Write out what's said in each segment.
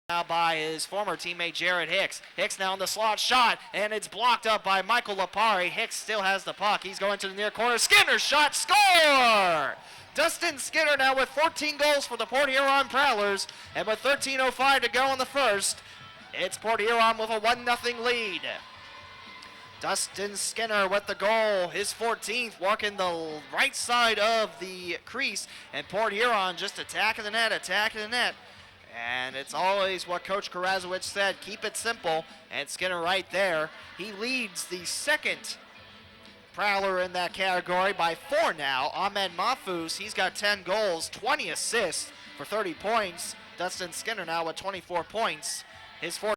now by his former teammate Jared Hicks. Hicks now in the slot shot, and it's blocked up by Michael Lapari. Hicks still has the puck. He's going to the near corner. Skinner shot, score! Dustin Skinner now with 14 goals for the Port Huron Prowlers, and with 13:05 to go in the first, it's Port Huron with a 1-0 lead. Dustin Skinner with the goal, his 14th, walking the right side of the crease, and Port Huron just attacking the net. And it's always what Coach Karazowicz said, keep it simple, and Skinner right there. He leads the second Prowler in that category by 4 now. Ahmed Mahfouz, he's got 10 goals, 20 assists for 30 points. Dustin Skinner now with 24 points. His 4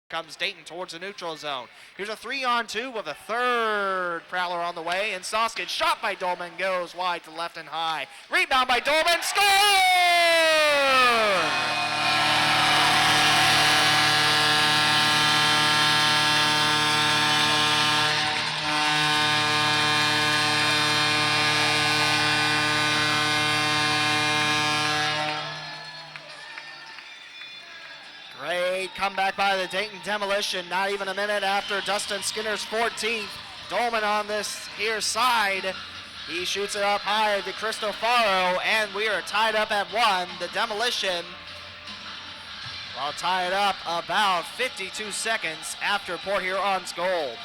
comes Dayton towards the neutral zone. Here's a 3-on-2 with a third Prowler on the way, and Soskin shot by Dolman goes wide to left and high. Rebound by Dolman, score! Great comeback by the Dayton Demolition. Not even a minute after Dustin Skinner's 14th. Dolman on this here side. He shoots it up high to DiCristofaro, and we are tied up at 1. The Demolition will tie it up about 52 seconds after Port Huron's goal.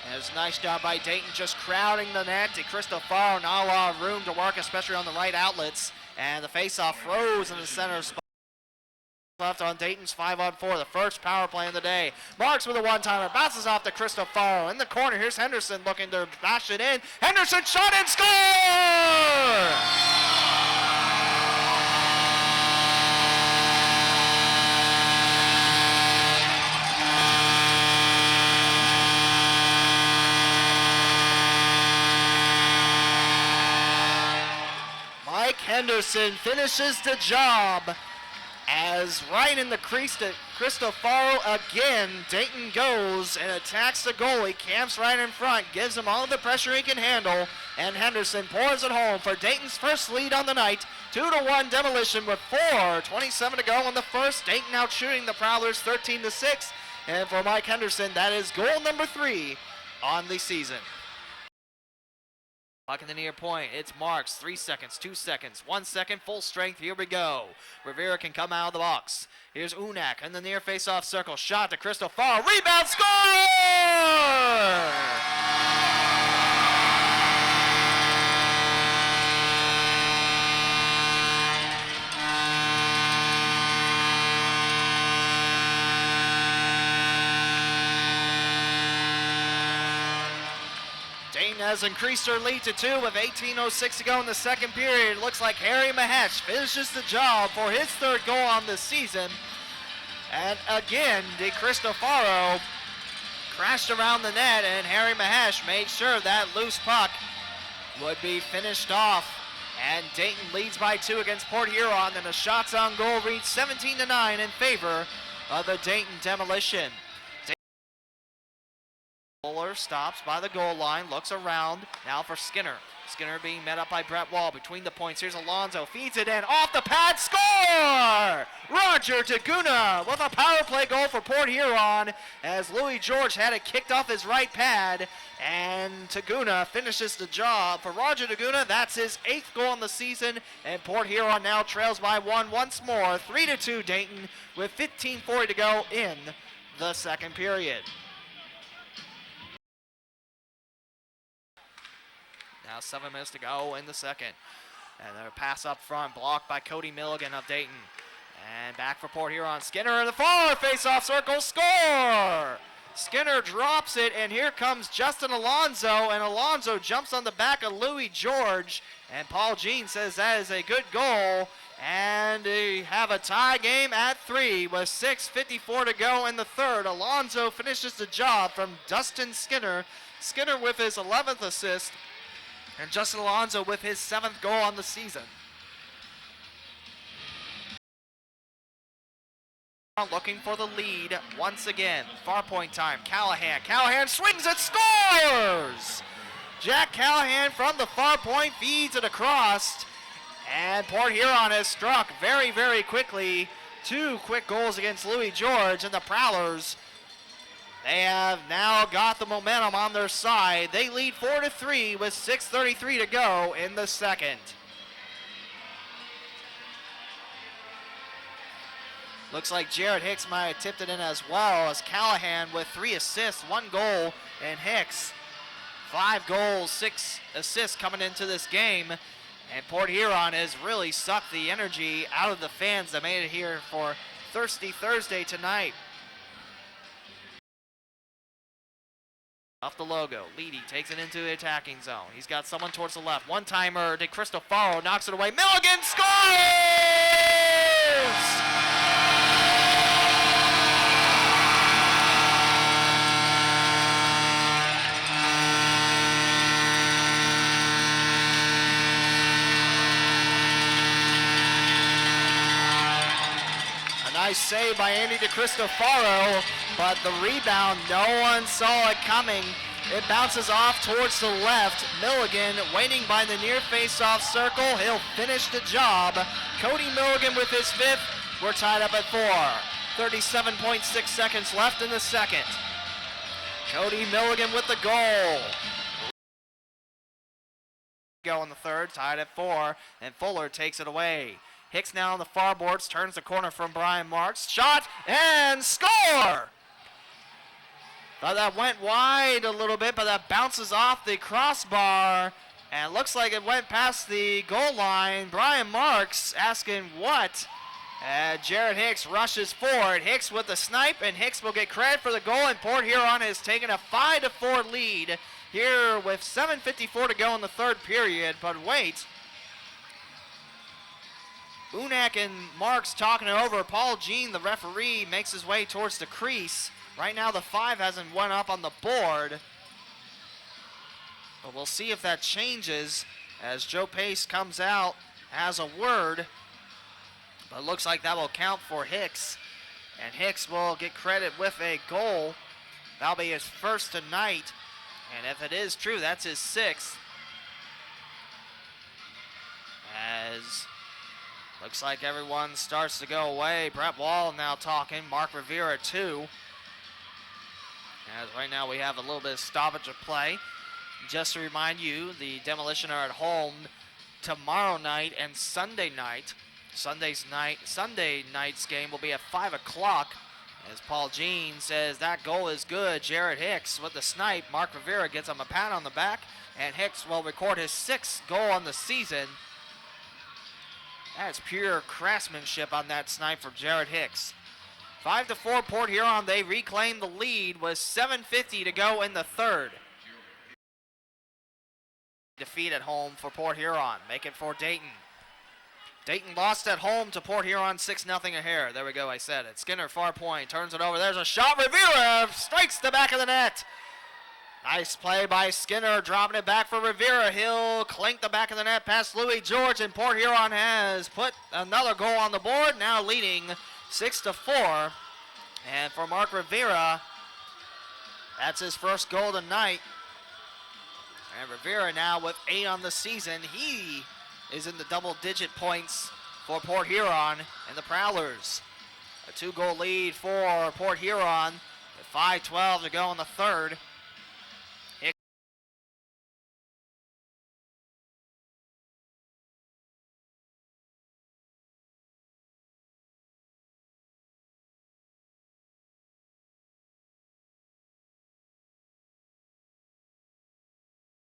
And it's a nice job by Dayton just crowding the net. DiCristofaro, not a lot of room to work, especially on the right outlets. And the faceoff froze in the center spot. Left on Dayton's 5-on-4, the first power play of the day. Marks with a one-timer, bounces off to Cristofaro. In the corner, here's Henderson looking to bash it in. Henderson shot and score! Mike Henderson finishes the job. As right in the crease to Cristofaro again, Dayton goes and attacks the goalie, camps right in front, gives him all the pressure he can handle, and Henderson pours it home for Dayton's first lead on the night. 2-1 Demolition with 4:27 to go in the first. Dayton out shooting the Prowlers 13-6, and for Mike Henderson, that is goal number 3 on the season. Puck in the near point, it's Marks, 3 seconds, 2 seconds, 1 second, full strength, here we go. Rivera can come out of the box. Here's Uhnak in the near face-off circle, shot to Cristofaro, rebound, score! Dayton has increased her lead to 2 with 18:06 to go in the second period. It looks like Harry Mahesh finishes the job for his 3rd goal on this season. And again, DiCristofaro crashed around the net, and Harry Mahesh made sure that loose puck would be finished off. And Dayton leads by 2 against Port Huron, and the shots on goal reach 17-9 in favor of the Dayton Demolition. Bowler stops by the goal line, looks around, now for Skinner. Skinner being met up by Brett Wall between the points. Here's Alonzo, feeds it in, off the pad, score! Roger Taguna with a power play goal for Port Huron as Louie George had it kicked off his right pad, and Taguna finishes the job. For Roger Taguna, that's his 8th goal in the season, and Port Huron now trails by 1 once more, 3-2 Dayton with 15:40 to go in the second period. Now 7 minutes to go in the second. And their pass up front, blocked by Cody Milligan of Dayton. And back for Port Huron. Skinner in the far face-off circle, score! Skinner drops it, and here comes Justin Alonzo, and Alonzo jumps on the back of Louie George. And Paul Jean says that is a good goal. And they have a tie game at 3 with 6:54 to go in the third. Alonzo finishes the job from Dustin Skinner. Skinner with his 11th assist. And Justin Alonzo with his 7th goal on the season. Looking for the lead once again. Far point time. Callahan swings it, scores! Jack Callahan from the far point feeds it across. And Port Huron has struck very, very quickly. 2 quick goals against Louie George, and the Prowlers, they have now got the momentum on their side. They lead 4-3 with 6:33 to go in the second. Looks like Jared Hicks might have tipped it in as well, as Callahan with 3 assists, 1 goal, and Hicks 5 goals, 6 assists coming into this game. And Port Huron has really sucked the energy out of the fans that made it here for Thirsty Thursday tonight. Off the logo, Ledy takes it into the attacking zone. He's got someone towards the left. One-timer, DiCristofaro knocks it away. Milligan scores! Nice save by Andy DiCristofaro, but the rebound, no one saw it coming. It bounces off towards the left. Milligan waiting by the near face-off circle. He'll finish the job. Cody Milligan with his 5th. We're tied up at 4. 37.6 seconds left in the second. Cody Milligan with the goal. Go in the third, tied at 4, and Fuller takes it away. Hicks now on the far boards, turns the corner from Brian Marks. Shot and score! Thought that went wide a little bit, but that bounces off the crossbar and looks like it went past the goal line. Brian Marks asking what? Jared Hicks rushes forward. Hicks with the snipe, and Hicks will get credit for the goal, and Port Huron has taken a 5-4 lead here with 7:54 to go in the third period. But wait. Uhnak and Marks talking it over. Paul Jean, the referee, makes his way towards the crease. Right now the 5 hasn't went up on the board. But we'll see if that changes as Joe Pace comes out, has a word. But it looks like that will count for Hicks. And Hicks will get credit with a goal. That'll be his first tonight. And if it is true, that's his 6th. As looks like everyone starts to go away. Brett Wall now talking. Mark Rivera too. As right now we have a little bit of stoppage of play. Just to remind you, the Demolition are at home tomorrow night and Sunday night. Sunday night's game will be at 5 o'clock. As Paul Jean says that goal is good. Jared Hicks with the snipe. Mark Rivera gets him a pat on the back. And Hicks will record his 6th goal on the season. That's pure craftsmanship on that snipe for Jared Hicks. 5-4 Port Huron. They reclaim the lead with 7:50 to go in the third. Defeat at home for Port Huron. Make it for Dayton. Dayton lost at home to Port Huron 6-0 a hair. There we go, I said it. Skinner, far point, turns it over. There's a shot. Rivera strikes the back of the net. Nice play by Skinner, dropping it back for Rivera. He'll clink the back of the net past Louie George, and Port Huron has put another goal on the board, now leading 6-4. And for Mark Rivera, that's his first goal tonight. And Rivera now with 8 on the season. He is in the double-digit points for Port Huron and the Prowlers. A 2-goal lead for Port Huron with 5:12 to go in the third.